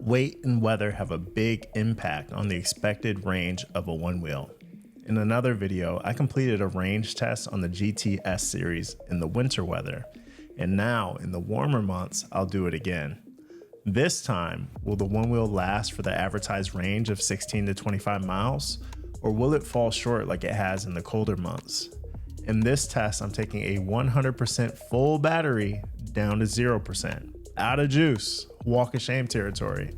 Weight and weather have a big impact on the expected range of a one wheel. In another video, I completed a range test on the GT S-Series in the winter weather, and now in the warmer months, I'll do it again. This time, will the one wheel last for the advertised range of 16 to 25 miles, or will it fall short like it has in the colder months? In this test, I'm taking a 100% full battery down to 0%. Out of juice, walk of shame territory.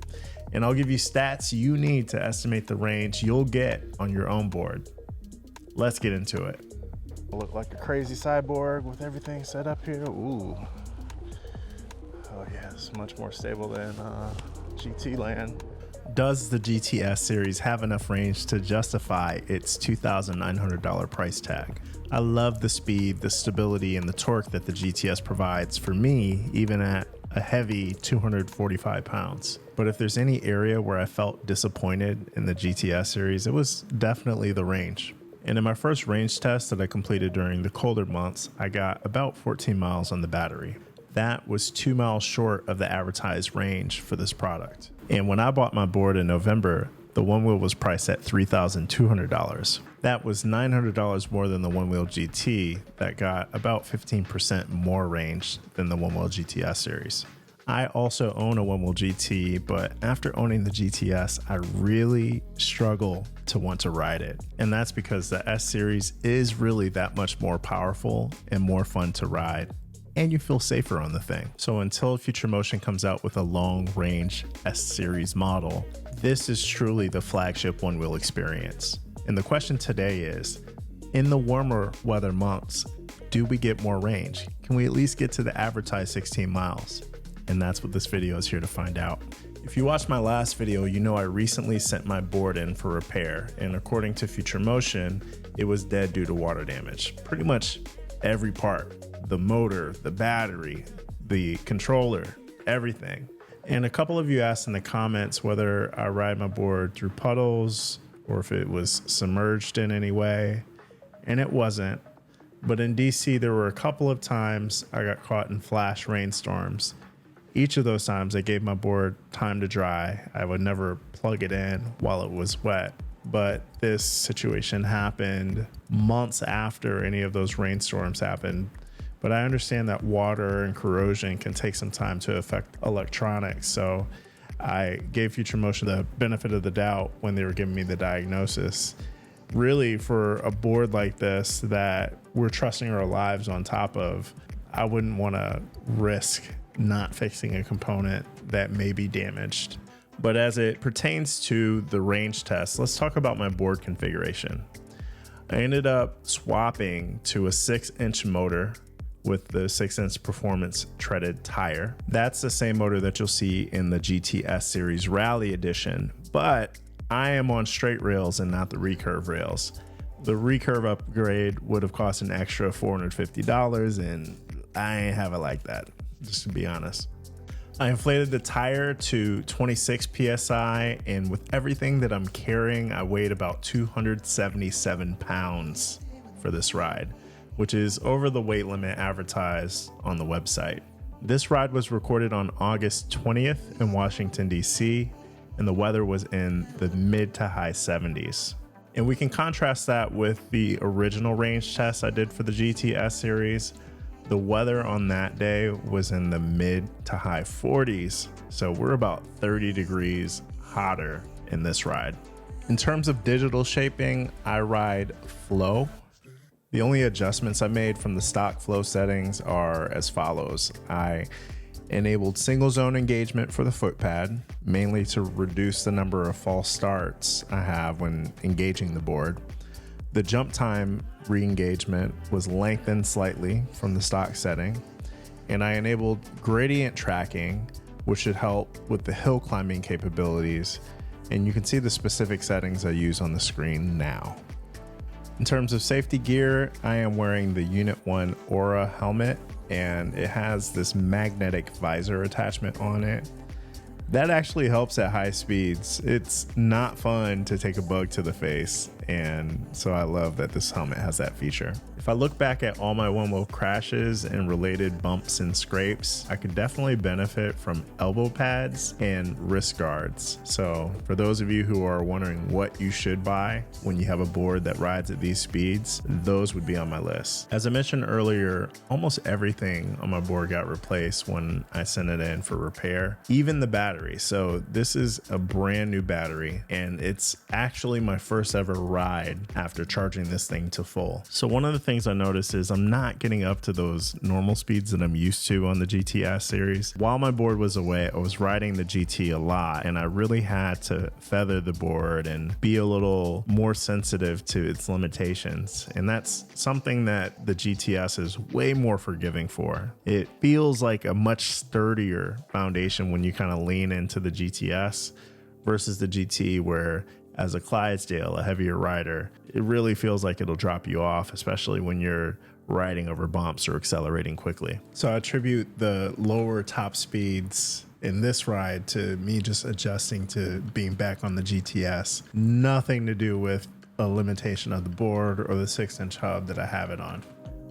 And I'll give you stats you need to estimate the range you'll get on your own board. Let's get into it. I look like a crazy cyborg with everything set up here. Ooh. Oh yeah, it's much more stable than GT land. Does the GT S-Series have enough range to justify its $2,900 price tag? I love the speed, the stability, and the torque that the GTS provides for me, even at a heavy 245 pounds. But if there's any area where I felt disappointed in the GT S-Series, it was definitely the range. And in my first range test that I completed during the colder months, I got about 14 miles on the battery. That was 2 miles short of the advertised range for this product. And when I bought my board in November, the one wheel was priced at $3,200. That was $900 more than the Onewheel GT that got about 15% more range than the Onewheel GT S-Series. I also own a Onewheel GT, but after owning the GTS, I really struggle to want to ride it. And that's because the S-Series is really that much more powerful and more fun to ride, and you feel safer on the thing. So until Future Motion comes out with a long range S-Series model, this is truly the flagship one wheel experience. And the question today is, in the warmer weather months, do we get more range? Can we at least get to the advertised 16 miles? And that's what this video is here to find out. If you watched my last video, you know I recently sent my board in for repair, and according to Future Motion, it was dead due to water damage. Pretty much every part. The motor, the battery, the controller, everything. And a couple of you asked in the comments whether I ride my board through puddles or if it was submerged in any way, and it wasn't. But in DC, there were a couple of times I got caught in flash rainstorms. Each of those times I gave my board time to dry. I would never plug it in while it was wet. But this situation happened months after any of those rainstorms happened. But I understand that water and corrosion can take some time to affect electronics. So I gave Future Motion the benefit of the doubt when they were giving me the diagnosis. Really, for a board like this that we're trusting our lives on top of, I wouldn't want to risk not fixing a component that may be damaged. But as it pertains to the range test, let's talk about my board configuration. I ended up swapping to a 6-inch motor with the 6-inch performance treaded tire. That's the same motor that you'll see in the GT S-Series Rally Edition, but I am on straight rails and not the recurve rails. The recurve upgrade would have cost an extra $450, and I ain't have it like that, just to be honest. I inflated the tire to 26 PSI, and with everything that I'm carrying, I weighed about 277 pounds for this ride, which is over the weight limit advertised on the website. This ride was recorded on August 20th in Washington, DC, and the weather was in the mid to high 70s. And we can contrast that with the original range test I did for the GT S-Series. The weather on that day was in the mid to high 40s, so we're about 30 degrees hotter in this ride. In terms of digital shaping, I ride flow. The only adjustments I made from the stock flow settings are as follows. I enabled single zone engagement for the foot pad, mainly to reduce the number of false starts I have when engaging the board. The jump time re-engagement was lengthened slightly from the stock setting, and I enabled gradient tracking, which should help with the hill climbing capabilities, and you can see the specific settings I use on the screen now. In terms of safety gear, I am wearing the Unit 1 Aura helmet, and it has this magnetic visor attachment on it. That actually helps at high speeds. It's not fun to take a bug to the face, and so I love that this helmet has that feature. If I look back at all my one wheel crashes and related bumps and scrapes, I could definitely benefit from elbow pads and wrist guards. So for those of you who are wondering what you should buy when you have a board that rides at these speeds, those would be on my list. As I mentioned earlier, almost everything on my board got replaced when I sent it in for repair, even the battery. So this is a brand new battery, and it's actually my first ever ride after charging this thing to full. So one of the things I noticed is I'm not getting up to those normal speeds that I'm used to on the GT S-Series. While my board was away, I was riding the GT a lot, and I really had to feather the board and be a little more sensitive to its limitations. And that's something that the GTS is way more forgiving for. It feels like a much sturdier foundation when you kind of lean into the GTS versus the GT, where as a Clydesdale, a heavier rider, it really feels like it'll drop you off, especially when you're riding over bumps or accelerating quickly. So I attribute the lower top speeds in this ride to me just adjusting to being back on the GTS. Nothing to do with a limitation of the board or the 6-inch hub that I have it on.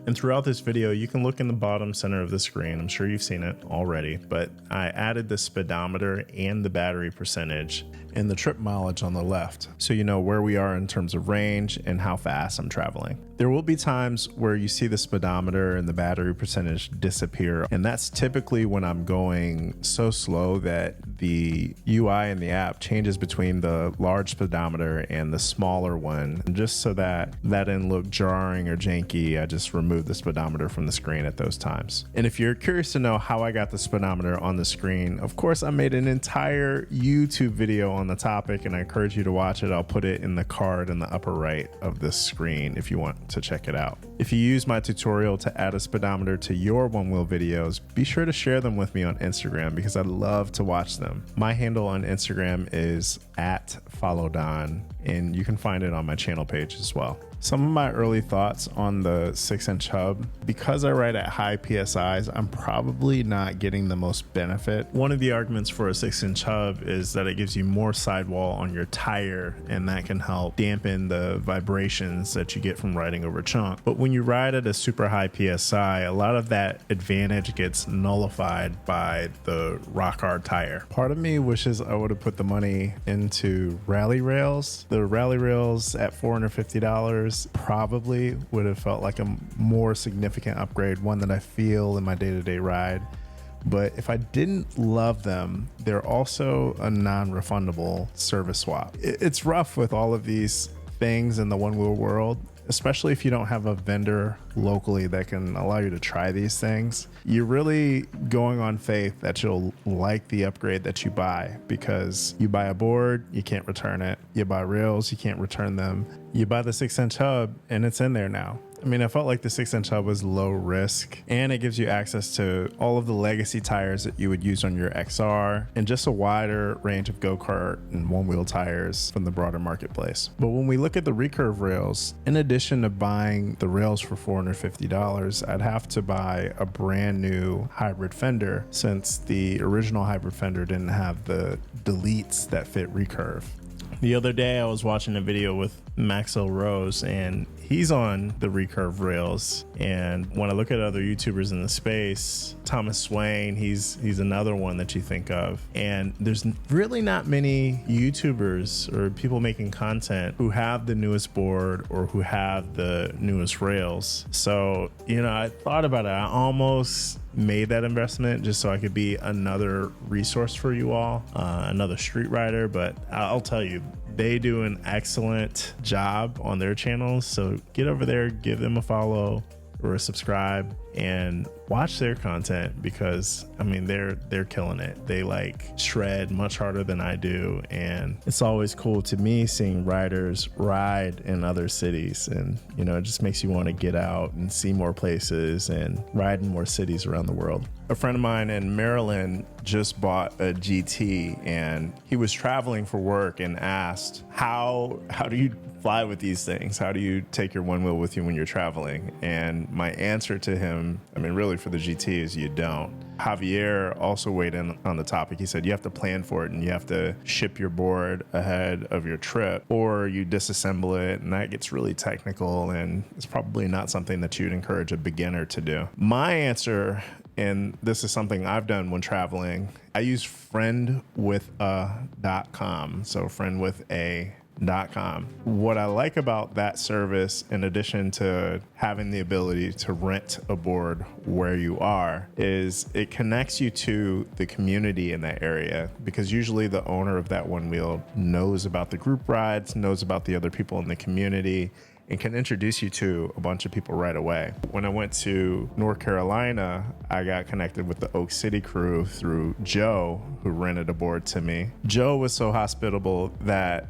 And throughout this video, you can look in the bottom center of the screen. I'm sure you've seen it already, but I added the speedometer and the battery percentage and the trip mileage on the left, so you know where we are in terms of range and how fast I'm traveling. There will be times where you see the speedometer and the battery percentage disappear, and that's typically when I'm going so slow that the UI in the app changes between the large speedometer and the smaller one. And just so that didn't look jarring or janky, I just removed the speedometer from the screen at those times. And if you're curious to know how I got the speedometer on the screen, of course I made an entire YouTube video on the topic, and I encourage you to watch it. I'll put it in the card in the upper right of this screen if you want to check it out. If you use my tutorial to add a speedometer to your one wheel videos, be sure to share them with me on Instagram because I love to watch them. My handle on Instagram is @FollowDon, and you can find it on my channel page as well. Some of my early thoughts on the 6-inch hub: because I ride at high PSIs, I'm probably not getting the most benefit. One of the arguments for a 6-inch hub is that it gives you more sidewall on your tire, and that can help dampen the vibrations that you get from riding over chunk. But when you ride at a super high PSI, a lot of that advantage gets nullified by the rock hard tire. Part of me wishes I would have put the money into rally rails. The rally rails at $450 probably would have felt like a more significant upgrade, one that I feel in my day-to-day ride. But if I didn't love them, they're also a non-refundable service swap. It's rough with all of these things in the one wheel world, especially if you don't have a vendor locally that can allow you to try these things. You're really going on faith that you'll like the upgrade that you buy, because you buy a board, you can't return it. You buy rails, you can't return them. You buy the 6-inch hub and it's in there now. I mean, I felt like the 6-inch hub was low risk, and it gives you access to all of the legacy tires that you would use on your XR and just a wider range of go-kart and one-wheel tires from the broader marketplace. But when we look at the recurve rails, in addition to buying the rails for $450, I'd have to buy a brand new hybrid fender, since the original hybrid fender didn't have the deletes that fit recurve. The other day I was watching a video with Maxwell Rose, and he's on the recurve rails. And when I look at other YouTubers in the space, Thomas Swain, he's another one that you think of. And there's really not many YouTubers or people making content who have the newest board or who have the newest rails. So, you know, I thought about it. I almost made that investment just so I could be another resource for you all, another street rider. But I'll tell you, they do an excellent job on their channels. So get over there, give them a follow or a subscribe, and watch their content, because I mean they're killing it. They like shred much harder than I do, and it's always cool to me seeing riders ride in other cities, and you know, it just makes you want to get out and see more places and ride in more cities around the world. A friend of mine in Maryland just bought a GT, and he was traveling for work and asked, how do you fly with these things? How do you take your one wheel with you when you're traveling? And my answer to him them. I mean, really for the GTs, you don't. Javier also weighed in on the topic. He said you have to plan for it and you have to ship your board ahead of your trip, or you disassemble it, and that gets really technical, and it's probably not something that you'd encourage a beginner to do. My answer, and this is something I've done when traveling, I use friendwitha.com. So friendwitha.com. What I like about that service, in addition to having the ability to rent a board where you are, is it connects you to the community in that area, because usually the owner of that one wheel knows about the group rides, knows about the other people in the community, and can introduce you to a bunch of people right away. When I went to North Carolina, I got connected with the Oak City crew through Joe, who rented a board to me. Joe was so hospitable that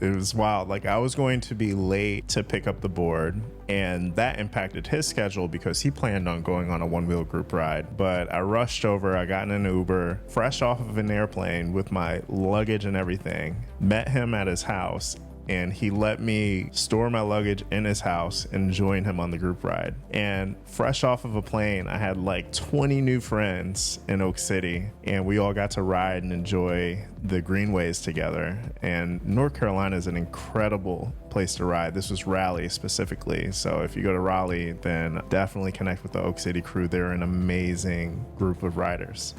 it was wild. Like, I was going to be late to pick up the board, and that impacted his schedule because he planned on going on a one-wheel group ride. But I rushed over, I got in an Uber, fresh off of an airplane with my luggage and everything, met him at his house, and he let me store my luggage in his house and join him on the group ride. And fresh off of a plane, I had like 20 new friends in Oak City, and we all got to ride and enjoy the greenways together. And North Carolina is an incredible place to ride. This was Raleigh specifically. So if you go to Raleigh, then definitely connect with the Oak City crew. They're an amazing group of riders.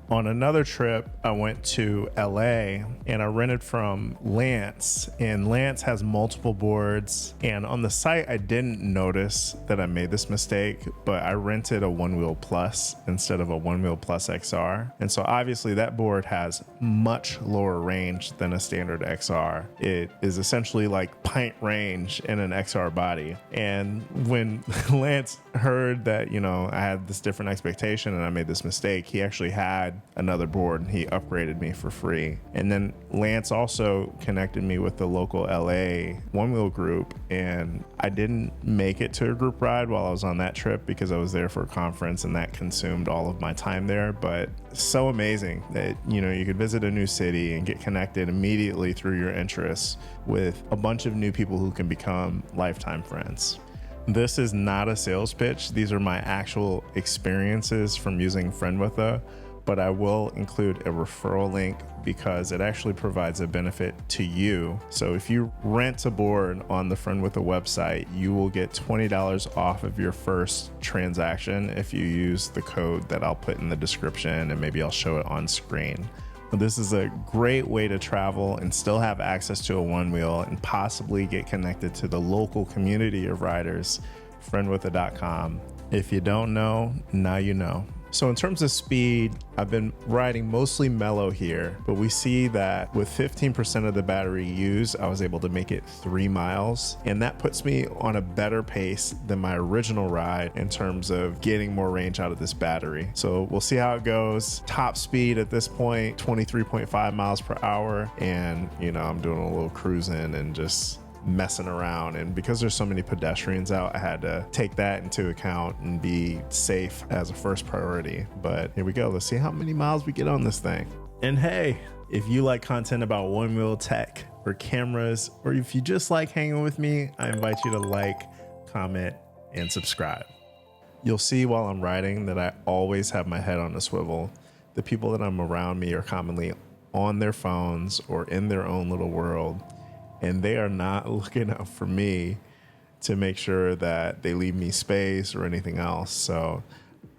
On another trip, I went to LA and I rented from Lance, and Lance has multiple boards. And on the site, I didn't notice that I made this mistake, but I rented a One Wheel Plus instead of a One Wheel Plus XR. And so obviously that board has much lower range than a standard XR. It is essentially like pint range in an XR body. And when Lance heard that, you know, I had this different expectation and I made this mistake, he actually had another board and he upgraded me for free. And then Lance also connected me with the local LA one wheel group, and I didn't make it to a group ride while I was on that trip because I was there for a conference and that consumed all of my time there. But so amazing that, you know, you could visit a new city and get connected immediately through your interests with a bunch of new people who can become lifetime friends. This is not a sales pitch. These are my actual experiences from using Friendwitha, but I will include a referral link because it actually provides a benefit to you. So if you rent a board on the Friendwitha website, you will get $20 off of your first transaction if you use the code that I'll put in the description, and maybe I'll show it on screen. This is a great way to travel and still have access to a one wheel and possibly get connected to the local community of riders, friendwitha.com. If you don't know, now you know. So in terms of speed, I've been riding mostly mellow here, but we see that with 15% of the battery used, I was able to make it 3 miles. And that puts me on a better pace than my original ride in terms of getting more range out of this battery. So we'll see how it goes. Top speed at this point, 23.5 miles per hour. And, you know, I'm doing a little cruising and just messing around, and because there's so many pedestrians out, I had to take that into account and be safe as a first priority. But here we go, let's see how many miles we get on this thing. And hey, if you like content about one wheel tech or cameras, or if you just like hanging with me, I invite you to like, comment, and subscribe. You'll see while I'm riding that I always have my head on a swivel. The people that I'm around me are commonly on their phones or in their own little world, and they are not looking out for me to make sure that they leave me space or anything else. So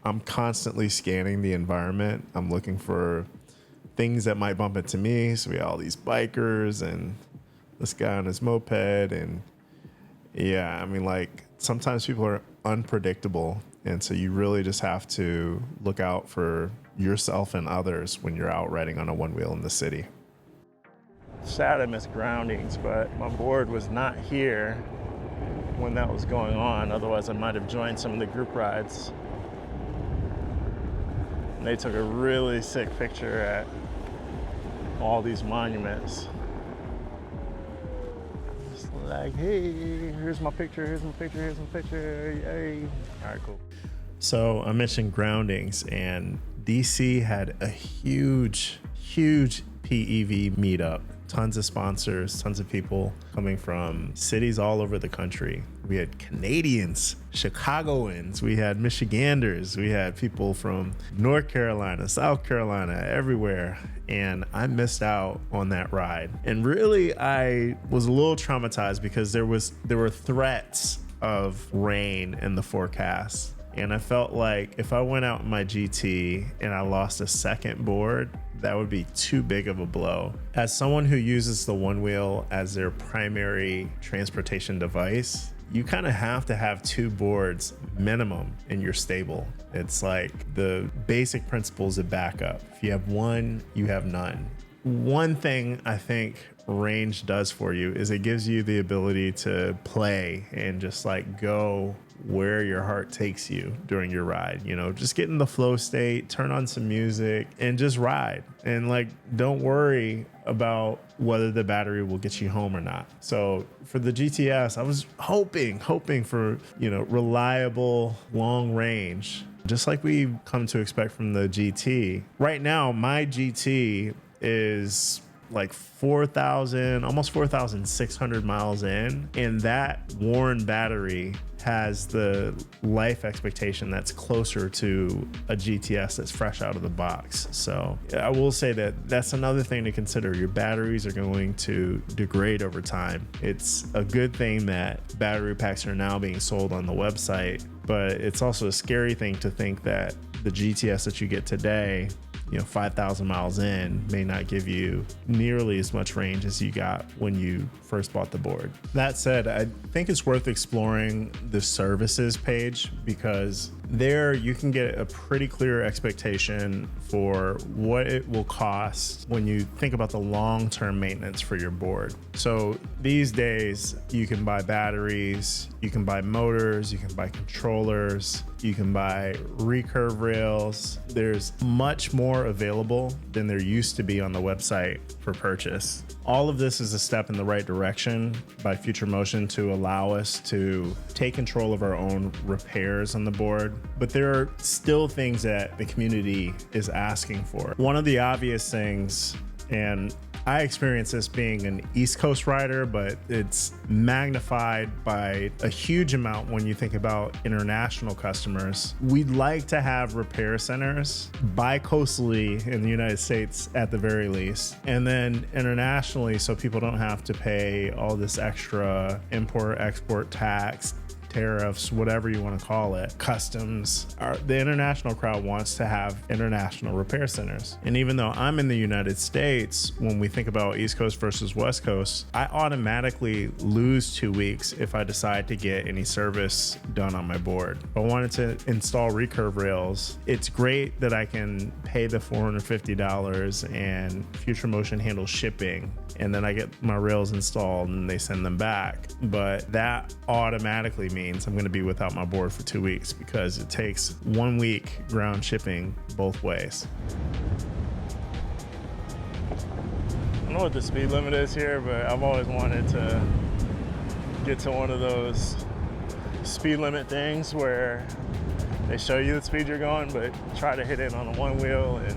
I'm constantly scanning the environment. I'm looking for things that might bump into me. So we have all these bikers and this guy on his moped. And yeah, I mean, like, sometimes people are unpredictable. And so you really just have to look out for yourself and others when you're out riding on a one wheel in the city. Sad I missed Groundings, but my board was not here when that was going on. Otherwise, I might have joined some of the group rides. And they took a really sick picture at all these monuments. Just like, hey, here's my picture, here's my picture, here's my picture, yay. All right, cool. So I mentioned Groundings, and DC had a huge PEV meetup tons of sponsors, tons of people coming from cities all over the country. We had Canadians, Chicagoans, we had Michiganders, we had people from North Carolina, South Carolina, everywhere. And I missed out on that ride. And really, I was a little traumatized because there were threats of rain in the forecast. And I felt like if I went out in my GT and I lost a second board, that would be too big of a blow. As someone who uses the Onewheel as their primary transportation device, you kind of have to have 2 boards minimum in your stable. It's like the basic principles of backup. If you have one, you have none. One thing I think range does for you is it gives you the ability to play and just like go where your heart takes you during your ride. You know, just get in the flow state, turn on some music and just ride. And like, don't worry about whether the battery will get you home or not. So for the GTS, I was hoping for, you know, reliable long range, just like we've come to expect from the GT. Right now, my GT is like 4,000, almost 4,600 miles in, and that worn battery has the life expectation that's closer to a GTS that's fresh out of the box. So I will say that that's another thing to consider. Your batteries are going to degrade over time. It's a good thing that battery packs are now being sold on the website, but it's also a scary thing to think that the GTS that you get today, you know, 5,000 miles in, may not give you nearly as much range as you got when you first bought the board. That said, I think it's worth exploring the services page, because there you can get a pretty clear expectation for what it will cost when you think about the long-term maintenance for your board. So these days you can buy batteries, you can buy motors, you can buy controllers, you can buy recurve rails. There's much more available than there used to be on the website for purchase. All of this is a step in the right direction by Future Motion to allow us to take control of our own repairs on the board. But there are still things that the community is asking for. One of the obvious things, and I experienced this being an East Coast rider, but it's magnified by a huge amount when you think about international customers. We'd like to have repair centers bi-coastally in the United States at the very least, and then internationally so people don't have to pay all this extra import-export tax, tariffs, whatever you want to call it, customs. The international crowd wants to have international repair centers. And even though I'm in the United States, when we think about East Coast versus West Coast, I automatically lose 2 weeks if I decide to get any service done on my board. If I wanted to install recurve rails, it's great that I can pay the $450 and Future Motion handles shipping, and then I get my rails installed and they send them back. But that automatically means I'm going to be without my board for 2 weeks, because it takes 1 week ground shipping both ways. I don't know what the speed limit is here, but I've always wanted to get to one of those speed limit things where they show you the speed you're going, but try to hit it on a Onewheel and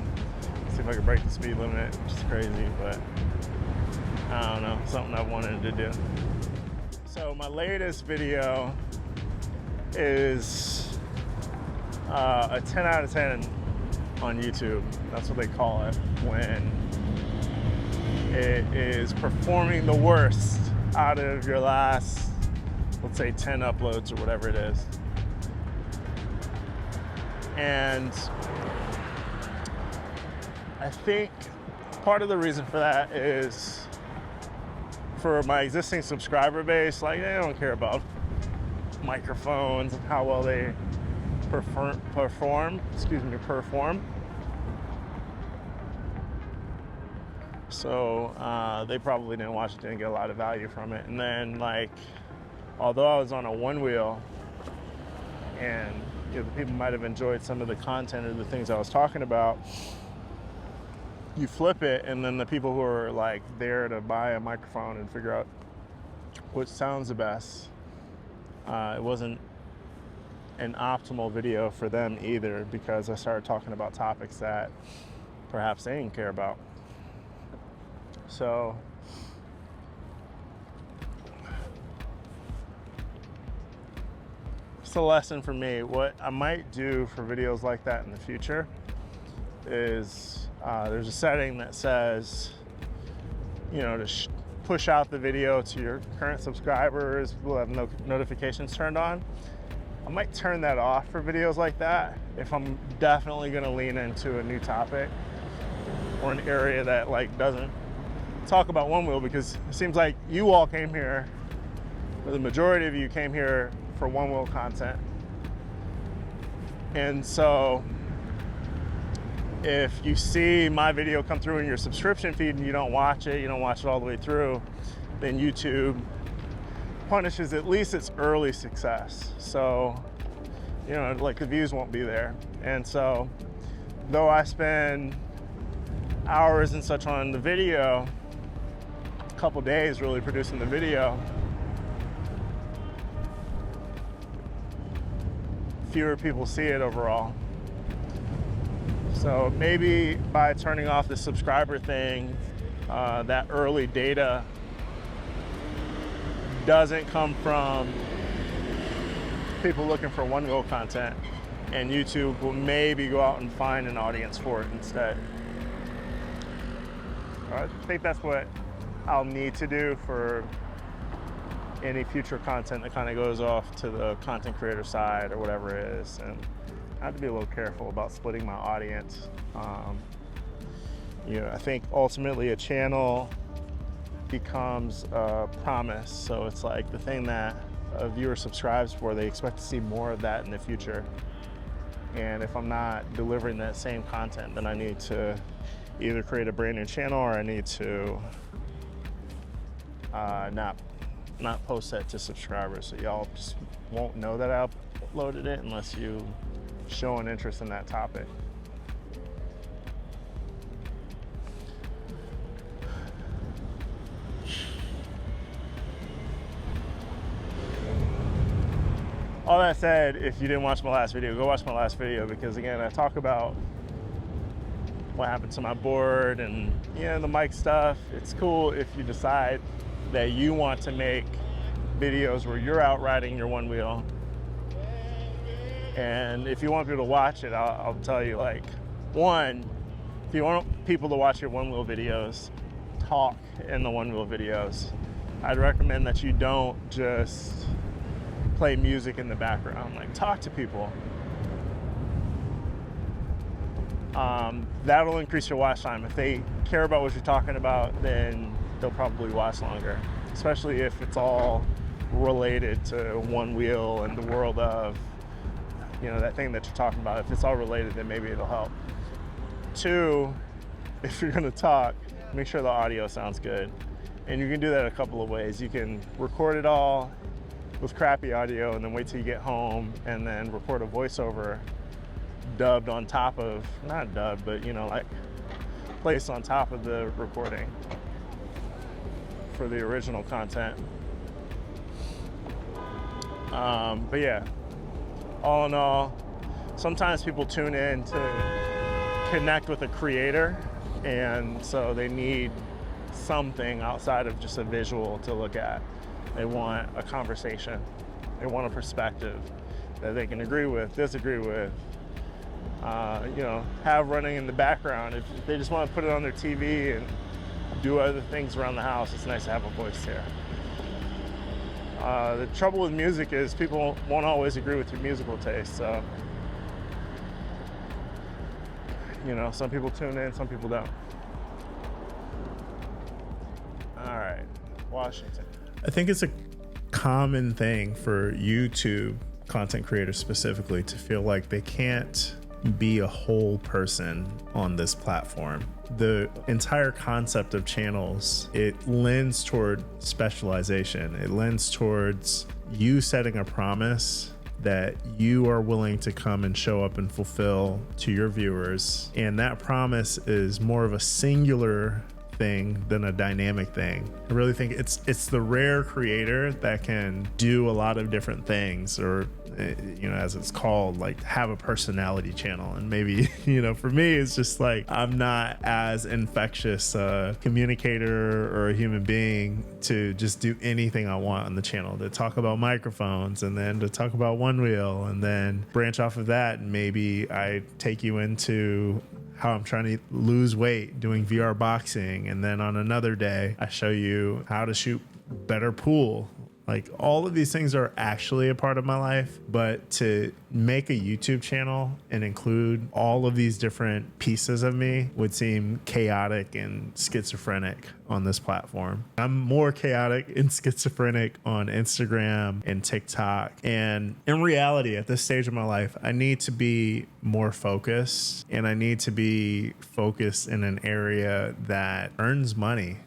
see if I can break the speed limit, which is crazy, but I don't know, something I've wanted to do. So my latest video is a 10 out of 10 on YouTube. That's what they call it when it is performing the worst out of your last, let's say 10 uploads or whatever it is. And I think part of the reason for that is for my existing subscriber base, like they don't care about microphones and how well they perform. So they probably didn't watch it, didn't get a lot of value from it. And then, like, although I was on a Onewheel and the people might have enjoyed some of the content or the things I was talking about, you flip it, and then the people who are like there to buy a microphone and figure out which sounds the best, it wasn't an optimal video for them either, because I started talking about topics that perhaps they didn't care about. So it's a lesson for me. What I might do for videos like that in the future is there's a setting that says, you know, to push out the video to your current subscribers, people have no notifications turned on. I might turn that off for videos like that if I'm definitely gonna lean into a new topic or an area that like doesn't talk about Onewheel, because it seems like you all came here, or the majority of you came here for Onewheel content. And so if you see my video come through in your subscription feed and you don't watch it all the way through, then YouTube punishes at least its early success. So, you know, like the views won't be there. And so, though I spend hours and such on the video, a couple days really producing the video, fewer people see it overall. So maybe by turning off the subscriber thing, that early data doesn't come from people looking for Onewheel content, and YouTube will maybe go out and find an audience for it instead. I think that's what I'll need to do for any future content that kind of goes off to the content creator side or whatever it is. And I have to be a little careful about splitting my audience. You know, I think ultimately a channel becomes a promise. So it's like the thing that a viewer subscribes for, they expect to see more of that in the future. And if I'm not delivering that same content, then I need to either create a brand new channel, or I need to not post that to subscribers. So y'all just won't know that I uploaded it unless you show an interest in that topic. All that said, if you didn't watch my last video, go watch my last video, because again, I talk about what happened to my board and, you know, the mic stuff. It's cool if you decide that you want to make videos where you're out riding your Onewheel. And if you want people to watch it, I'll tell you, like, one, if you want people to watch your Onewheel videos, talk in the Onewheel videos. I'd recommend that you don't just play music in the background. Like, talk to people. That'll increase your watch time. If they care about what you're talking about, then they'll probably watch longer, especially if it's all related to Onewheel and the world of, you know, that thing that you're talking about. If it's all related, then maybe it'll help. Two, if you're gonna talk, make sure the audio sounds good. And you can do that a couple of ways. You can record it all with crappy audio and then wait till you get home and then record a voiceover dubbed on top of, not dubbed, but, you know, like placed on top of the recording for the original content. But yeah, all in all, sometimes people tune in to connect with a creator, and so they need something outside of just a visual to look at. They want a conversation. They want a perspective that they can agree with, disagree with, you know, have running in the background. If they just want to put it on their TV and do other things around the house, it's nice to have a voice here. The trouble with music is people won't always agree with your musical taste. So, you know, some people tune in, some people don't. All right, Washington. I think it's a common thing for YouTube content creators specifically to feel like they can't be a whole person on this platform. The entire concept of channels, it lends toward specialization. It lends towards you setting a promise that you are willing to come and show up and fulfill to your viewers. And that promise is more of a singular thing than a dynamic thing. I really think it's the rare creator that can do a lot of different things, or as it's called, like have a personality channel. And maybe for me, it's just like I'm not as infectious a communicator or a human being to just do anything I want on the channel, to talk about microphones and then to talk about Onewheel, and then branch off of that, and maybe I take you into how I'm trying to lose weight doing VR boxing, and then on another day I show you how to shoot better pool. Like, all of these things are actually a part of my life, but to make a YouTube channel and include all of these different pieces of me would seem chaotic and schizophrenic on this platform. I'm more chaotic and schizophrenic on Instagram and TikTok. And in reality, at this stage of my life, I need to be more focused, and I need to be focused in an area that earns money,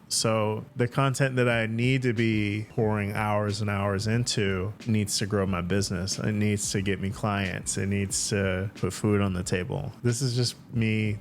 So the content that I need to be pouring hours and hours into needs to grow my business. It needs to get me clients. It needs to put food on the table. This is just me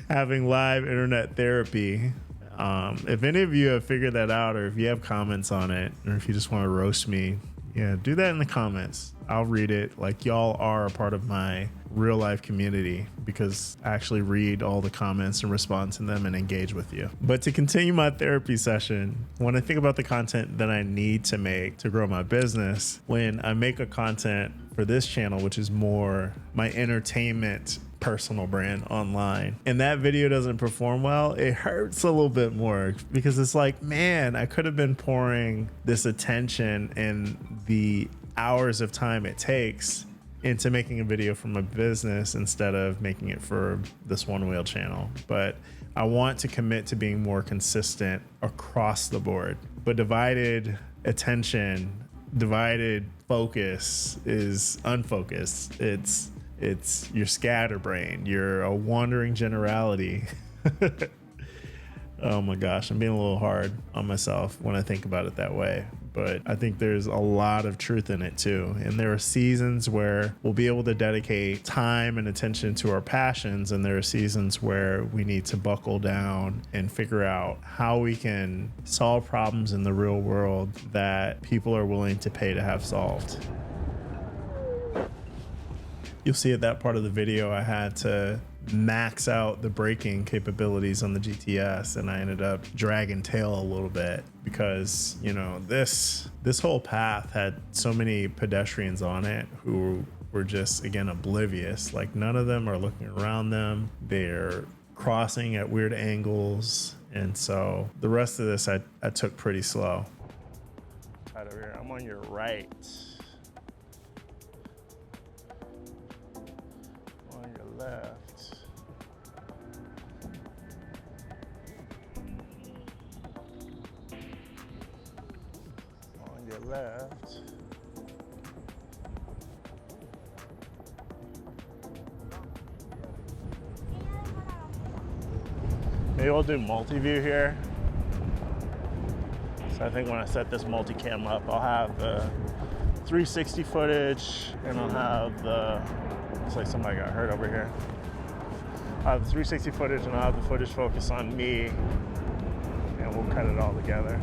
having live internet therapy. If any of you have figured that out, or if you have comments on it, or if you just want to roast me, do that in the comments. I'll read it. Like, y'all are a part of my real life community, because I actually read all the comments and respond to them and engage with you. But to continue my therapy session, when I think about the content that I need to make to grow my business, when I make a content for this channel, which is more my entertainment personal brand online, and that video doesn't perform well, it hurts a little bit more, because it's like, man, I could have been pouring this attention and the hours of time it takes into making a video for my business instead of making it for this Onewheel channel. But I want to commit to being more consistent across the board. But divided attention, divided focus is unfocused. It's you're scatterbrained. You're a wandering generality. Oh my gosh, I'm being a little hard on myself when I think about it that way. But I think there's a lot of truth in it too. And there are seasons where we'll be able to dedicate time and attention to our passions. And there are seasons where we need to buckle down and figure out how we can solve problems in the real world that people are willing to pay to have solved. You'll see at that part of the video, I had to max out the braking capabilities on the GTS, and I ended up dragging tail a little bit because this whole path had so many pedestrians on it who were just, again, oblivious. Like, none of them are looking around them. They're crossing at weird angles, and so the rest of this I took pretty slow. Right over here, I'm on your right. On your left. Left. Maybe we'll do multi-view here. So I think when I set this multi-cam up, I'll have the 360 footage, and I'll have the, looks like somebody got hurt over here. I'll have the 360 footage, and I'll have the footage focus on me, and we'll cut it all together.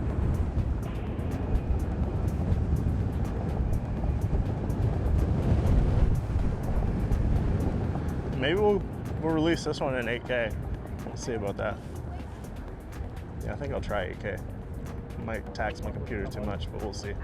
Maybe we'll release this one in 8K. We'll see about that. Yeah, I think I'll try 8K. Might tax my computer too much, but we'll see.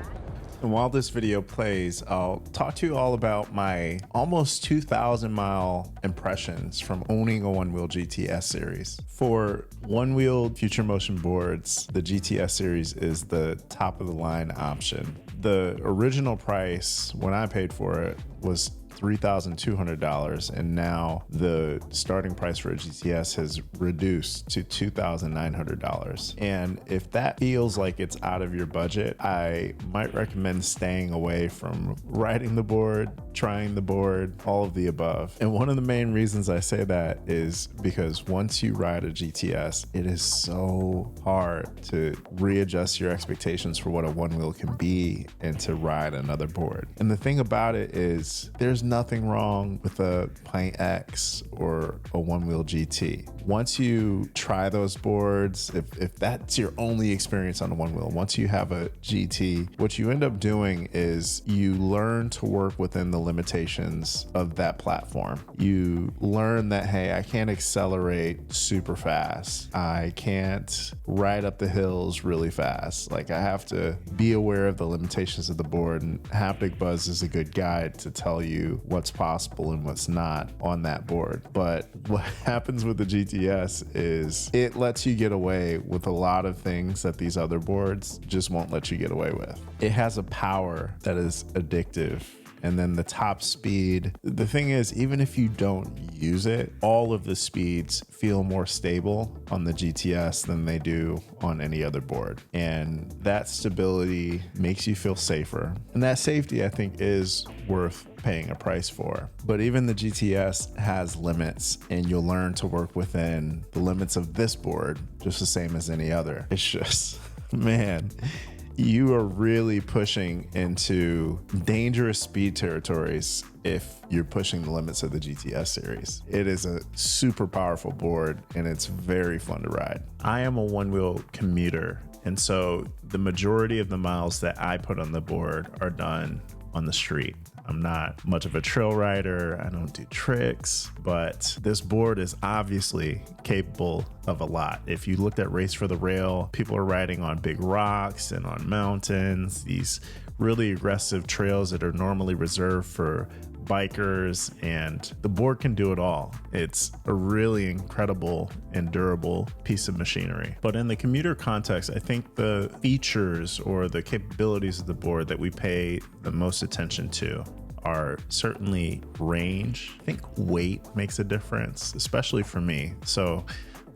And while this video plays, I'll talk to you all about my almost 2,000 mile impressions from owning a Onewheel GT S-Series. For Onewheel future motion boards, the GT S-Series is the top of the line option. The original price when I paid for it was $3,200, and now the starting price for a GTS has reduced to $2,900. And if that feels like it's out of your budget, I might recommend staying away from riding the board, trying the board, all of the above. And one of the main reasons I say that is because once you ride a GTS, it is so hard to readjust your expectations for what a Onewheel can be and to ride another board. And the thing about it is there's there's nothing wrong with a Pint X or a Onewheel GT. Once you try those boards, if that's your only experience on a Onewheel, once you have a GT, what you end up doing is you learn to work within the limitations of that platform. You learn that, hey, I can't accelerate super fast. I can't ride up the hills really fast. Like, I have to be aware of the limitations of the board, and Haptic Buzz is a good guide to tell you what's possible and what's not on that board. But what happens with the GTS is it lets you get away with a lot of things that these other boards just won't let you get away with. It has a power that is addictive. And then the top speed. The thing is, even if you don't use it, all of the speeds feel more stable on the GTS than they do on any other board. And that stability makes you feel safer. And that safety, I think, is worth paying a price for. But even the GTS has limits, and you'll learn to work within the limits of this board just the same as any other. It's just, man, you are really pushing into dangerous speed territories if you're pushing the limits of the GTS series. It is a super powerful board, and it's very fun to ride. I am a Onewheel commuter, and so the majority of the miles that I put on the board are done on the street. I'm not much of a trail rider. I don't do tricks, but this board is obviously capable of a lot. If you looked at Race for the Rail, people are riding on big rocks and on mountains, these really aggressive trails that are normally reserved for bikers, and the board can do it all. It's a really incredible and durable piece of machinery. But in the commuter context, I think the features or the capabilities of the board that we pay the most attention to are certainly range. I think weight makes a difference, especially for me. So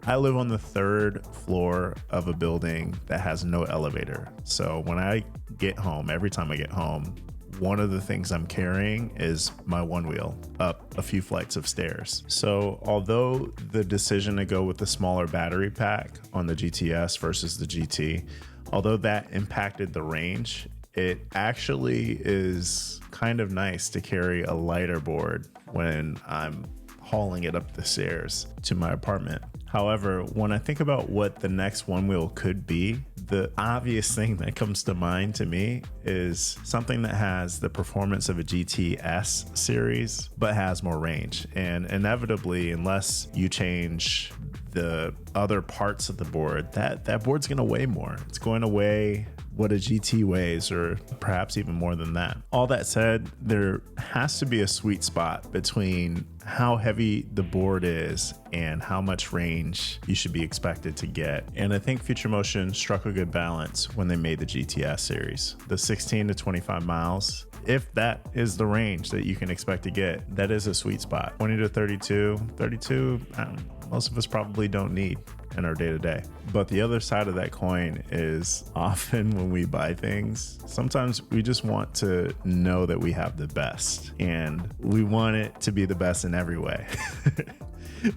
I live on the 3rd floor of a building that has no elevator. So when I get home, every time I get home, one of the things I'm carrying is my Onewheel up a few flights of stairs. So although the decision to go with the smaller battery pack on the GTS versus the GT, although that impacted the range, it actually is kind of nice to carry a lighter board when I'm hauling it up the stairs to my apartment. However, when I think about what the next Onewheel could be, the obvious thing that comes to mind to me is something that has the performance of a GT S-Series, but has more range. And inevitably, unless you change the other parts of the board, that board's going to weigh more. It's going to weigh what a GT weighs, or perhaps even more than that. All that said, there has to be a sweet spot between how heavy the board is and how much range you should be expected to get. And I think Future Motion struck a good balance when they made the GTS series. The 16 to 25 miles, if that is the range that you can expect to get, that is a sweet spot. 20 to 32, most of us probably don't need in our day-to-day. But the other side of that coin is often when we buy things, sometimes we just want to know that we have the best, and we want it to be the best in every way.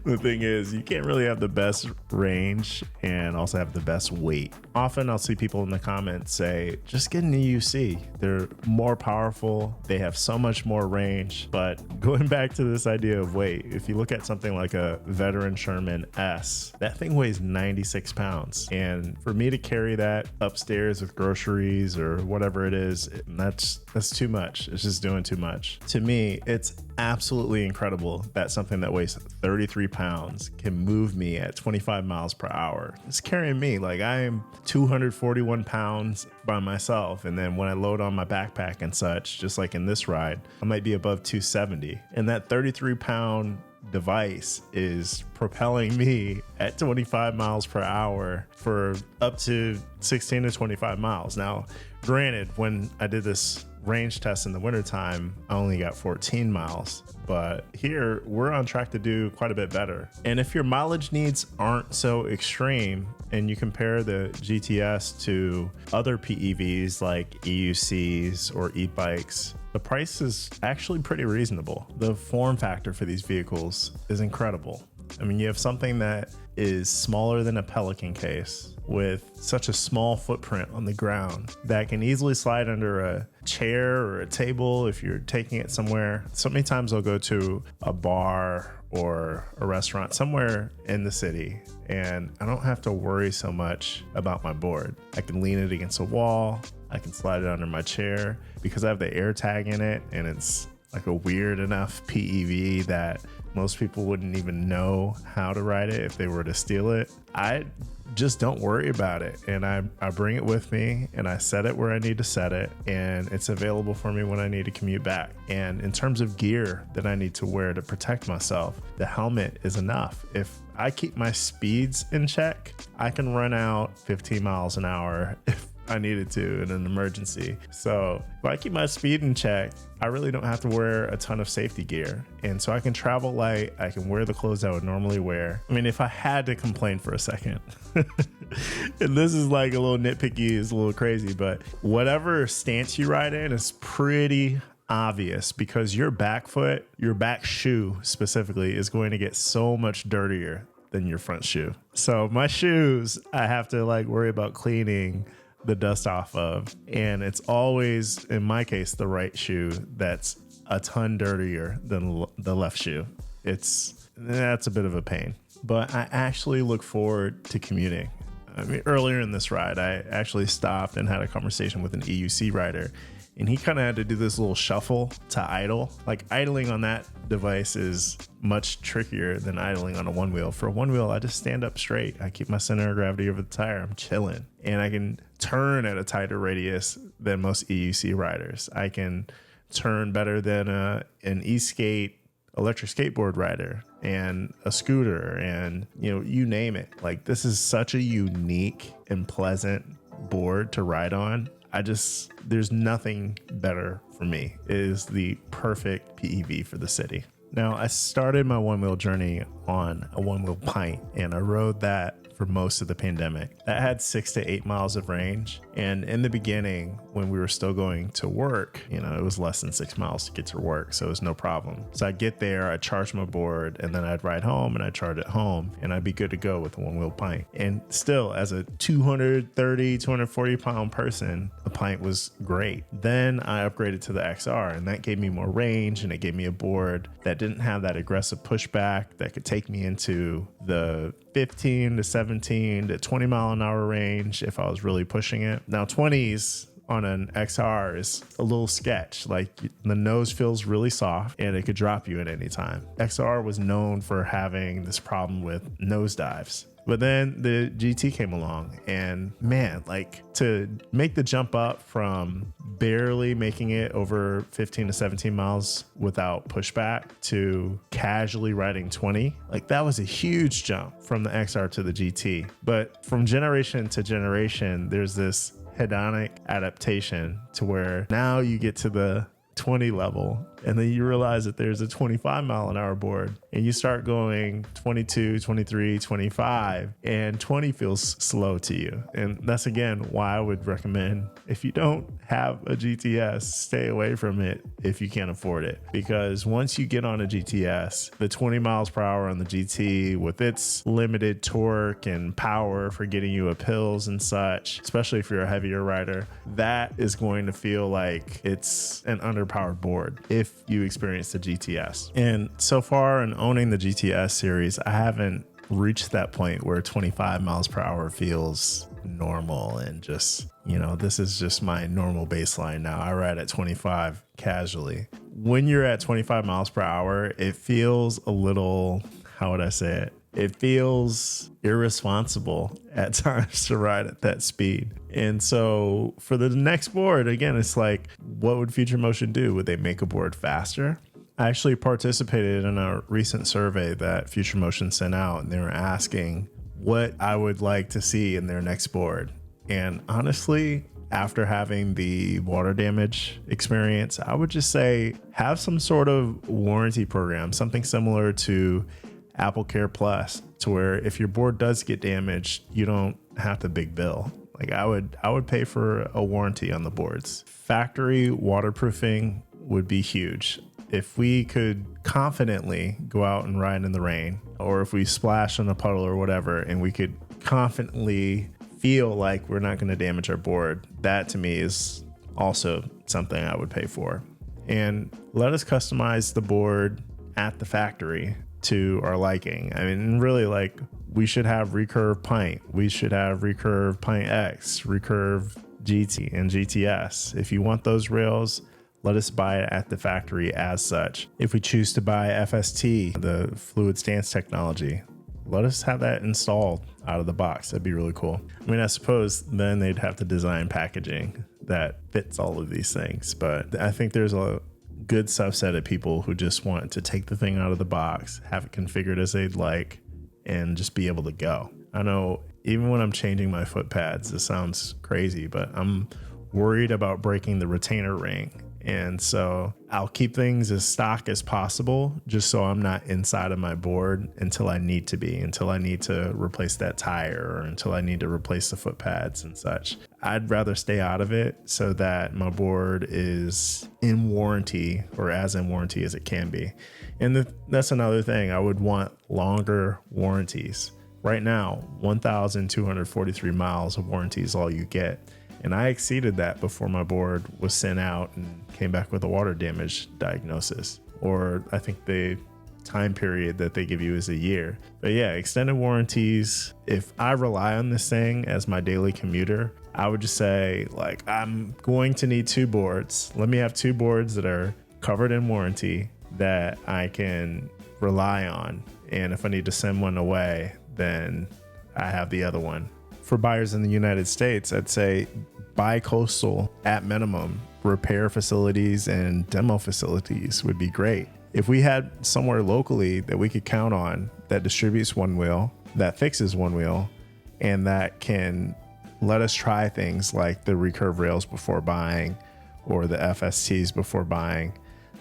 The thing is, you can't really have the best range and also have the best weight. Often I'll see people in the comments say, just get an EUC. They're more powerful. They have so much more range. But going back to this idea of weight, if you look at something like a Veteran Sherman S, that thing weighs 96 pounds. And for me to carry that upstairs with groceries or whatever it is, that's too much. It's just doing too much. To me, it's absolutely incredible that something that weighs 33 pounds can move me at 25 miles per hour. It's carrying me like I am 241 pounds by myself. And then when I load on my backpack and such, just like in this ride, I might be above 270. And that 33-pound device is propelling me at 25 miles per hour for up to 16 to 25 miles. Now, granted, when I did this range test in the wintertime, I only got 14 miles, but here we're on track to do quite a bit better. And if your mileage needs aren't so extreme, and you compare the GTS to other PEVs like EUCs or e-bikes, the price is actually pretty reasonable. The form factor for these vehicles is incredible. I mean, you have something that is smaller than a Pelican case with such a small footprint on the ground that can easily slide under a chair or a table if you're taking it somewhere. So many times I'll go to a bar or a restaurant somewhere in the city, and I don't have to worry so much about my board. I can lean it against a wall. I can slide it under my chair because I have the air tag in it, and it's like a weird enough PEV that most people wouldn't even know how to ride it if they were to steal it. I just don't worry about it, and I bring it with me, and I set it where I need to set it, and it's available for me when I need to commute back. And in terms of gear that I need to wear to protect myself, the helmet is enough. If I keep my speeds in check, I can run out 15 miles an hour if I needed to in an emergency. So if I keep my speed in check, I really don't have to wear a ton of safety gear. And so I can travel light. I can wear the clothes I would normally wear. I mean, if I had to complain for a second, and this is like a little nitpicky, it's a little crazy, but whatever stance you ride in is pretty obvious because your back foot, your back shoe specifically, is going to get so much dirtier than your front shoe. So my shoes, I have to like worry about cleaning the dust off of, and it's always, in my case, the right shoe that's a ton dirtier than the left shoe. That's a bit of a pain, but I actually look forward to commuting. I mean, earlier in this ride, I actually stopped and had a conversation with an EUC rider, and he kind of had to do this little shuffle to idle. Like, idling on that device is much trickier than idling on a one wheel. For a one wheel, I just stand up straight. I keep my center of gravity over the tire. I'm chilling, and I can turn at a tighter radius than most EUC riders. I can turn better than an e-skate electric skateboard rider and a scooter, and you name it. Like, this is such a unique and pleasant board to ride on. There's nothing better for me. It is the perfect PEV for the city. Now, I started my one wheel journey on a one wheel pint, and I rode that for most of the pandemic. That had 6 to 8 miles of range. And in the beginning, when we were still going to work, it was less than 6 miles to get to work. So it was no problem. So I'd get there, I'd charge my board, and then I'd ride home and I'd charge it home, and I'd be good to go with a one wheel pint. And still, as a 230, 240 pound person, the pint was great. Then I upgraded to the XR, and that gave me more range, and it gave me a board that didn't have that aggressive pushback that could take me into the 15 to 17 to 20 mile an hour range if I was really pushing it. Now, 20s on an XR is a little sketch. Like, the nose feels really soft and it could drop you at any time. XR was known for having this problem with nosedives. But then the GT came along, and man, like, to make the jump up from barely making it over 15 to 17 miles without pushback to casually riding 20, like, that was a huge jump from the XR to the GT. But from generation to generation, there's this hedonic adaptation to where now you get to the 20 level, and then you realize that there's a 25 mile an hour board, and you start going 22, 23, 25, and 20 feels slow to you. And that's, again, why I would recommend, if you don't have a GTS, stay away from it if you can't afford it. Because once you get on a GTS, the 20 miles per hour on the GT, with its limited torque and power for getting you up hills and such, especially if you're a heavier rider, that is going to feel like it's an underpowered board if you experience the GTS. And so far in owning the GT S-Series, I haven't reached that point where 25 miles per hour feels normal and just, this is just my normal baseline now. I ride at 25 casually. When you're at 25 miles per hour, it feels a little, how would I say it? It feels irresponsible at times to ride at that speed. And so for the next board, again, it's like, what would Future Motion do? Would they make a board faster? I actually participated in a recent survey that Future Motion sent out, and they were asking what I would like to see in their next board. And honestly, after having the water damage experience, I would just say have some sort of warranty program, something similar to Apple Care Plus, to where if your board does get damaged, you don't have to big bill. Like, I would pay for a warranty on the boards. Factory waterproofing would be huge. If we could confidently go out and ride in the rain, or if we splash in a puddle or whatever, and we could confidently feel like we're not going to damage our board, that to me is also something I would pay for. And let us customize the board at the factory to our liking. I mean, really, like, we should have recurve pint. We should have recurve pint X, recurve GT and GTS. If you want those rails, let us buy it at the factory as such. If we choose to buy FST, the fluid stance technology, let us have that installed out of the box. That'd be really cool. I mean, I suppose then they'd have to design packaging that fits all of these things. But I think there's a good subset of people who just want to take the thing out of the box, have it configured as they'd like, and just be able to go. I know even when I'm changing my foot pads, this sounds crazy, but I'm worried about breaking the retainer ring. And so I'll keep things as stock as possible, just so I'm not inside of my board until I need to be, until I need to replace that tire or until I need to replace the foot pads and such. I'd rather stay out of it so that my board is in warranty, or as in warranty as it can be. And that's another thing. I would want longer warranties. Right now, 1,243 miles of warranty is all you get. And I exceeded that before my board was sent out and came back with a water damage diagnosis. Or I think the time period that they give you is a year. But yeah, extended warranties. If I rely on this thing as my daily commuter, I would just say, like, I'm going to need 2 boards. Let me have 2 boards that are covered in warranty that I can rely on. And if I need to send one away, then I have the other one. For buyers in the United States, I'd say bi-coastal at minimum. Repair facilities and demo facilities would be great. If we had somewhere locally that we could count on that distributes Onewheel, that fixes Onewheel, and that can let us try things like the recurve rails before buying or the FSTs before buying,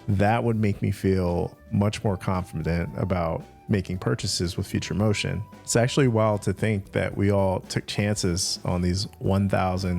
that would make me feel much more confident about making purchases with Future Motion. It's actually wild to think that we all took chances on these $1,000,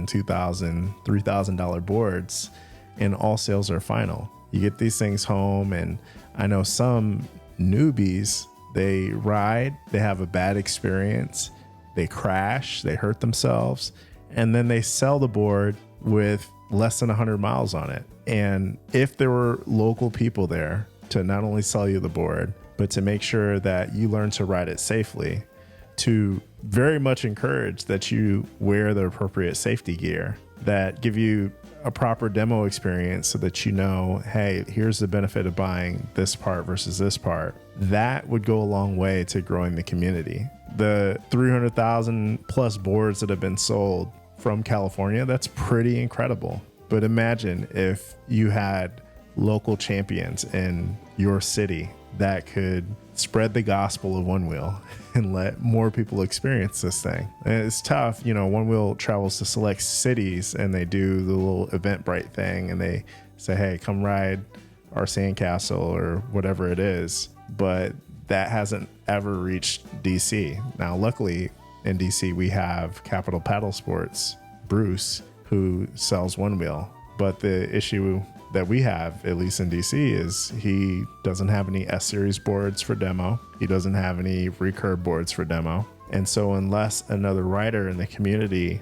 $2,000, $3,000 boards, and all sales are final. You get these things home, and I know some newbies, they ride, they have a bad experience, they crash, they hurt themselves, and then they sell the board with less than 100 miles on it. And if there were local people there to not only sell you the board, but to make sure that you learn to ride it safely, to very much encourage that you wear the appropriate safety gear, that give you a proper demo experience so that you know, hey, here's the benefit of buying this part versus this part, that would go a long way to growing the community. The 300,000 plus boards that have been sold from California, that's pretty incredible. But imagine if you had local champions in your city that could spread the gospel of Onewheel and let more people experience this thing. And it's tough, you know, Onewheel travels to select cities and they do the little Eventbrite thing and they say, hey, come ride our sandcastle or whatever it is. But that hasn't ever reached DC. Now, luckily in DC, we have Capital Paddle Sports, Bruce, who sells Onewheel. But the issue that we have, at least in DC, is he doesn't have any S-Series boards for demo. He doesn't have any recurve boards for demo. And so unless another rider in the community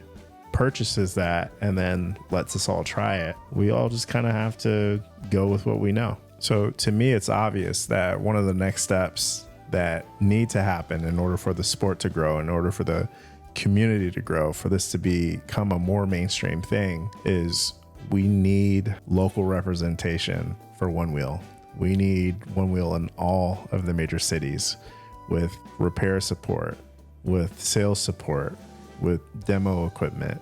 purchases that and then lets us all try it, we all just kind of have to go with what we know. So to me, it's obvious that one of the next steps that need to happen in order for the sport to grow, in order for the community to grow, for this to become a more mainstream thing, is we need local representation for Onewheel. We need Onewheel in all of the major cities with repair support, with sales support, with demo equipment,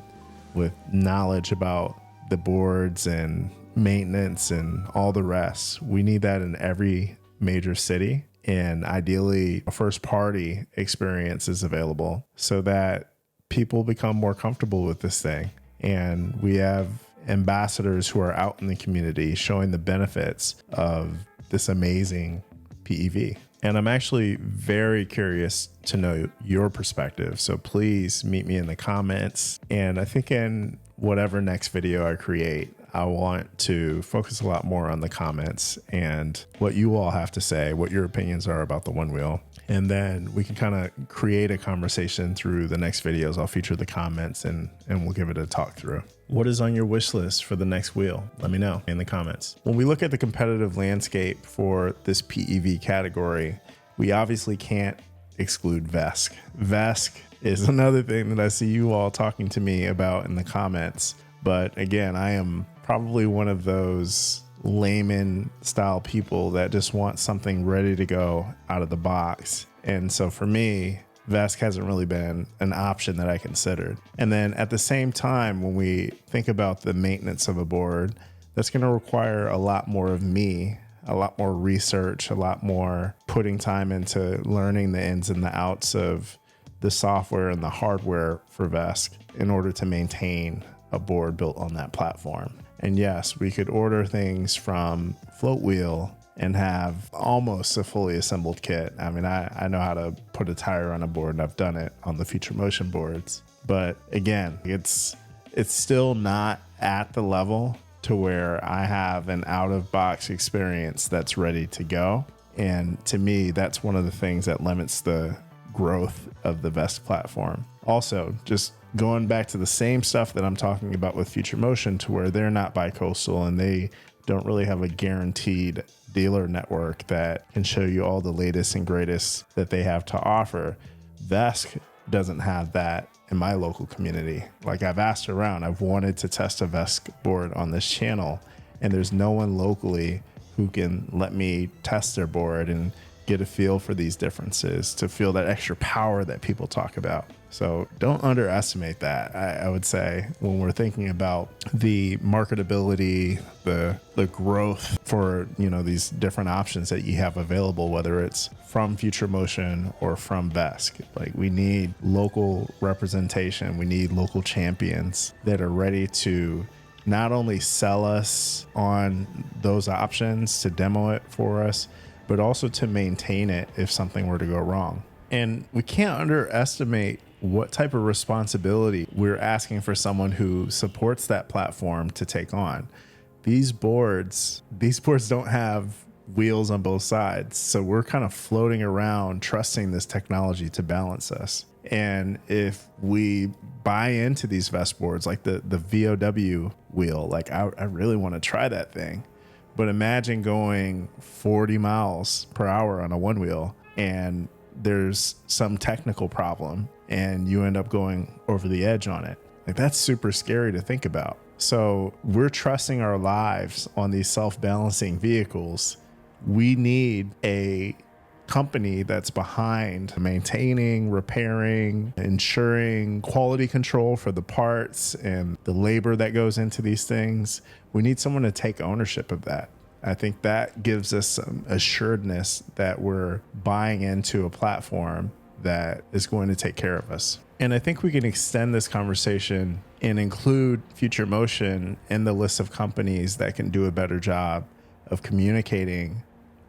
with knowledge about the boards and maintenance and all the rest. We need that in every major city. And ideally, a first party experience is available so that people become more comfortable with this thing. And we have ambassadors who are out in the community showing the benefits of this amazing PEV. And I'm actually very curious to know your perspective. So please meet me in the comments. And I think in whatever next video I create, I want to focus a lot more on the comments and what you all have to say, what your opinions are about the Onewheel. And then we can kind of create a conversation through the next videos. I'll feature the comments and we'll give it a talk through. What is on your wish list for the next wheel? Let me know in the comments. When we look at the competitive landscape for this PEV category, we obviously can't exclude VESC. VESC is another thing that I see you all talking to me about in the comments. But again, I am probably one of those layman style people that just want something ready to go out of the box. And so for me, VESC hasn't really been an option that I considered. And then at the same time, when we think about the maintenance of a board, that's going to require a lot more of me, a lot more research, a lot more putting time into learning the ins and the outs of the software and the hardware for VESC in order to maintain a board built on that platform. And yes, we could order things from Float Wheel and have almost a fully assembled kit. I mean, I know how to put a tire on a board, and I've done it on the Future Motion boards. But again, it's still not at the level to where I have an out-of-box experience that's ready to go. And to me, that's one of the things that limits the growth of the VESC platform. Also, just going back to the same stuff that I'm talking about with Future Motion, to where they're not bi-coastal and they don't really have a guaranteed dealer network that can show you all the latest and greatest that they have to offer. VESC doesn't have that in my local community. Like, I've asked around, I've wanted to test a VESC board on this channel, and there's no one locally who can let me test their board and get a feel for these differences, to feel that extra power that people talk about. So don't underestimate that. I would say when we're thinking about the marketability, the growth for, these different options that you have available, whether it's from Future Motion or from VESC, like, we need local representation. We need local champions that are ready to not only sell us on those options, to demo it for us, but also to maintain it if something were to go wrong. And we can't underestimate what type of responsibility we're asking for someone who supports that platform to take on. These boards don't have wheels on both sides. So we're kind of floating around trusting this technology to balance us. And if we buy into these VESC boards, like the VOW wheel, like I really want to try that thing. But imagine going 40 miles per hour on a one wheel and there's some technical problem and you end up going over the edge on it. Like, that's super scary to think about. So we're trusting our lives on these self-balancing vehicles. We need a company that's behind maintaining, repairing, ensuring quality control for the parts and the labor that goes into these things. We need someone to take ownership of that. I think that gives us some assuredness that we're buying into a platform that is going to take care of us. And I think we can extend this conversation and include Future Motion in the list of companies that can do a better job of communicating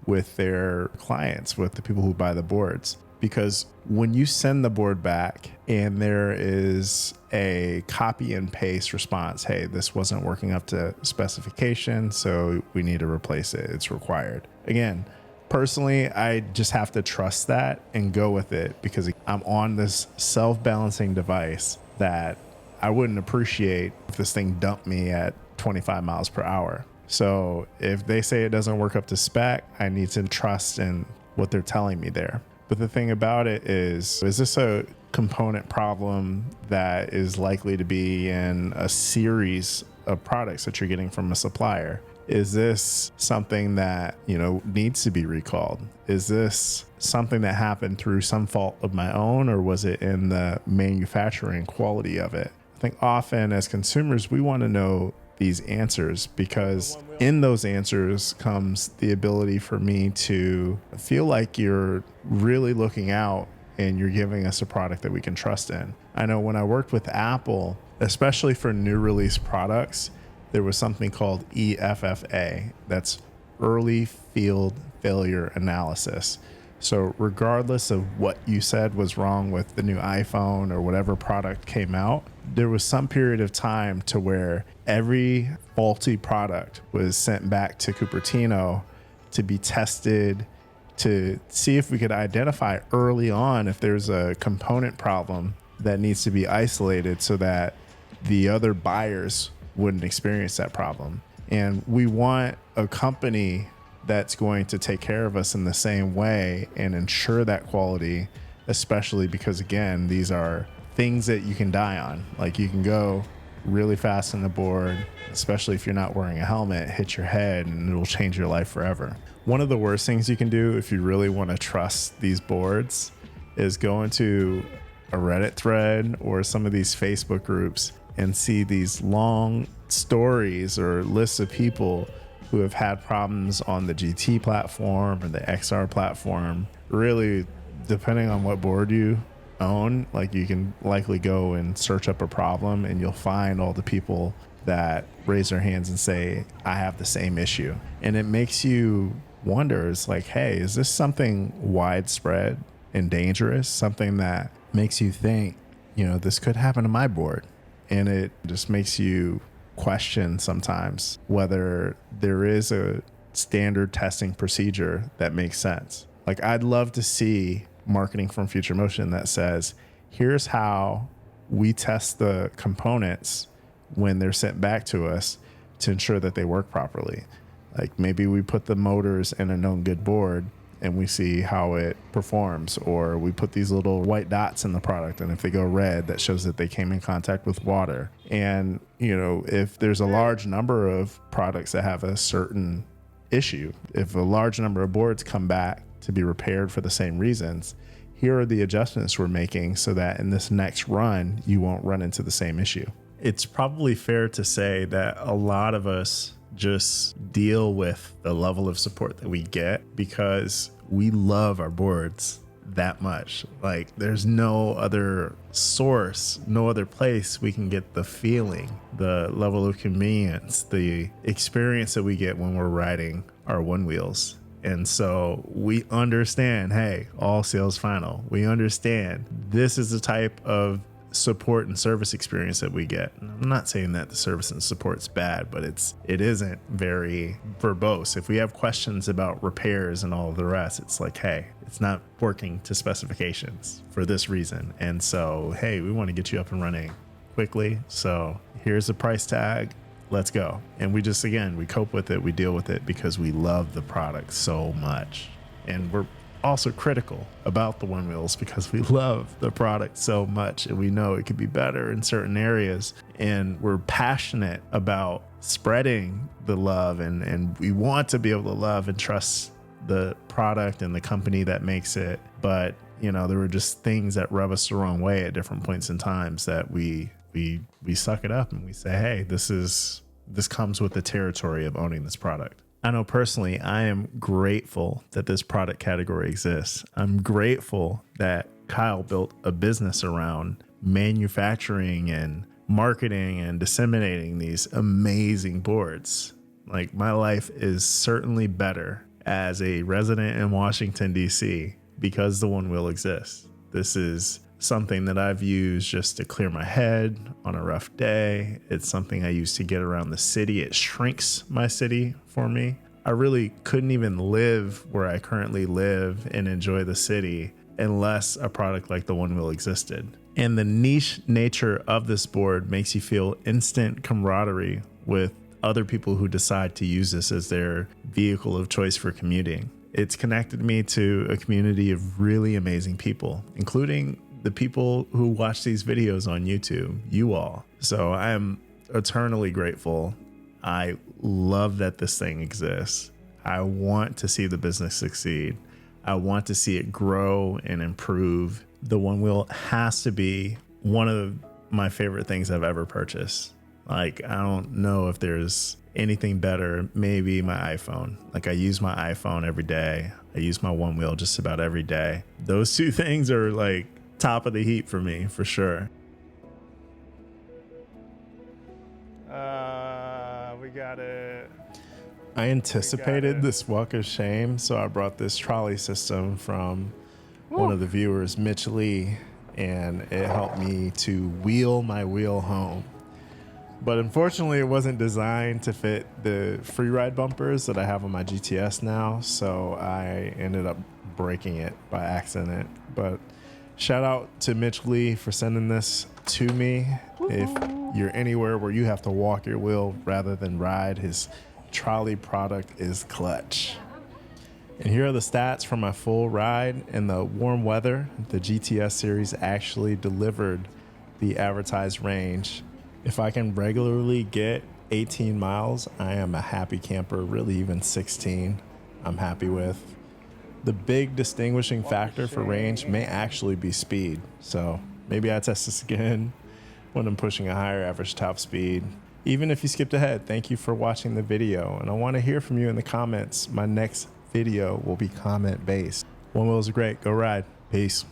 with their clients, with the people who buy the boards. Because when you send the board back and there is a copy and paste response, hey, this wasn't working up to specification, so we need to replace it, it's required. Again, personally, I just have to trust that and go with it, because I'm on this self-balancing device that I wouldn't appreciate if this thing dumped me at 25 miles per hour. So if they say it doesn't work up to spec, I need to trust in what they're telling me there. But the thing about it is this a component problem that is likely to be in a series of products that you're getting from a supplier? Is this something that, needs to be recalled? Is this something that happened through some fault of my own, or was it in the manufacturing quality of it? I think often as consumers, we want to know these answers, because in those answers comes the ability for me to feel like you're really looking out and you're giving us a product that we can trust in. I know when I worked with Apple, especially for new release products, there was something called EFFA, that's early field failure analysis. So regardless of what you said was wrong with the new iPhone or whatever product came out, there was some period of time to where every faulty product was sent back to Cupertino to be tested to see if we could identify early on if there's a component problem that needs to be isolated so that the other buyers wouldn't experience that problem. And we want a company that's going to take care of us in the same way and ensure that quality, especially because, again, these are things that you can die on. Like, you can go really fast on the board, especially if you're not wearing a helmet, hit your head, and it'll change your life forever. One of the worst things you can do if you really want to trust these boards is go into a Reddit thread or some of these Facebook groups and see these long stories or lists of people who have had problems on the GT platform or the XR platform. Really, depending on what board you own, like, you can likely go and search up a problem and you'll find all the people that raise their hands and say, I have the same issue. And it makes you wonder, it's like, hey, is this something widespread and dangerous? Something that makes you think, this could happen to my board. And it just makes you question sometimes whether there is a standard testing procedure that makes sense. Like, I'd love to see marketing from Future Motion that says, here's how we test the components when they're sent back to us to ensure that they work properly. Like, maybe we put the motors in a known good board and we see how it performs, or we put these little white dots in the product, and if they go red, that shows that they came in contact with water. And if there's a large number of products that have a certain issue, if a large number of boards come back to be repaired for the same reasons, here are the adjustments we're making so that in this next run you won't run into the same issue. It's probably fair to say that a lot of us just deal with the level of support that we get because we love our boards that much. Like, there's no other source, no other place we can get the feeling, the level of convenience, the experience that we get when we're riding our Onewheels. And so we understand, hey, all sales final. We understand this is the type of support and service experience that we get. And I'm not saying that the service and support's bad, but it isn't very verbose. If we have questions about repairs and all of the rest, it's like, hey, it's not working to specifications for this reason. And so, hey, we want to get you up and running quickly. So here's the price tag. Let's go. And we just, again, we cope with it. We deal with it because we love the product so much. And we're also critical about the Onewheels because we love the product so much and we know it could be better in certain areas. And we're passionate about spreading the love and we want to be able to love and trust the product and the company that makes it. But, there were just things that rub us the wrong way at different points in times that we suck it up and we say, hey, this comes with the territory of owning this product. I know personally, I am grateful that this product category exists. I'm grateful that Kyle built a business around manufacturing and marketing and disseminating these amazing boards. Like, my life is certainly better as a resident in Washington, D.C. because the Onewheel exists. This is something that I've used just to clear my head on a rough day. It's something I use to get around the city. It shrinks my city for me. I really couldn't even live where I currently live and enjoy the city unless a product like the Onewheel existed. And the niche nature of this board makes you feel instant camaraderie with other people who decide to use this as their vehicle of choice for commuting. It's connected me to a community of really amazing people, including the people who watch these videos on YouTube, you all. So I am eternally grateful. I love that this thing exists. I want to see the business succeed. I want to see it grow and improve. The Onewheel has to be one of my favorite things I've ever purchased. Like, I don't know if there's anything better. Maybe my iPhone. Like, I use my iPhone every day. I use my Onewheel just about every day. Those two things are like top of the heap for me, for sure. We got it. I anticipated this walk of shame, so I brought this trolley system from one of the viewers, Mitch Lee, and it helped me to wheel my wheel home. But unfortunately, it wasn't designed to fit the free ride bumpers that I have on my GTS now. So I ended up breaking it by accident. But shout out to Mitch Lee for sending this to me. If you're anywhere where you have to walk your wheel rather than ride, his trolley product is clutch. And here are the stats for my full ride. In the warm weather, the GT S-Series actually delivered the advertised range. If I can regularly get 18 miles, I am a happy camper. Really, even 16, I'm happy with. The big distinguishing factor for range may actually be speed. So maybe I test this again when I'm pushing a higher average top speed. Even if you skipped ahead, thank you for watching the video. And I want to hear from you in the comments. My next video will be comment based. Onewheel is great. Go ride. Peace.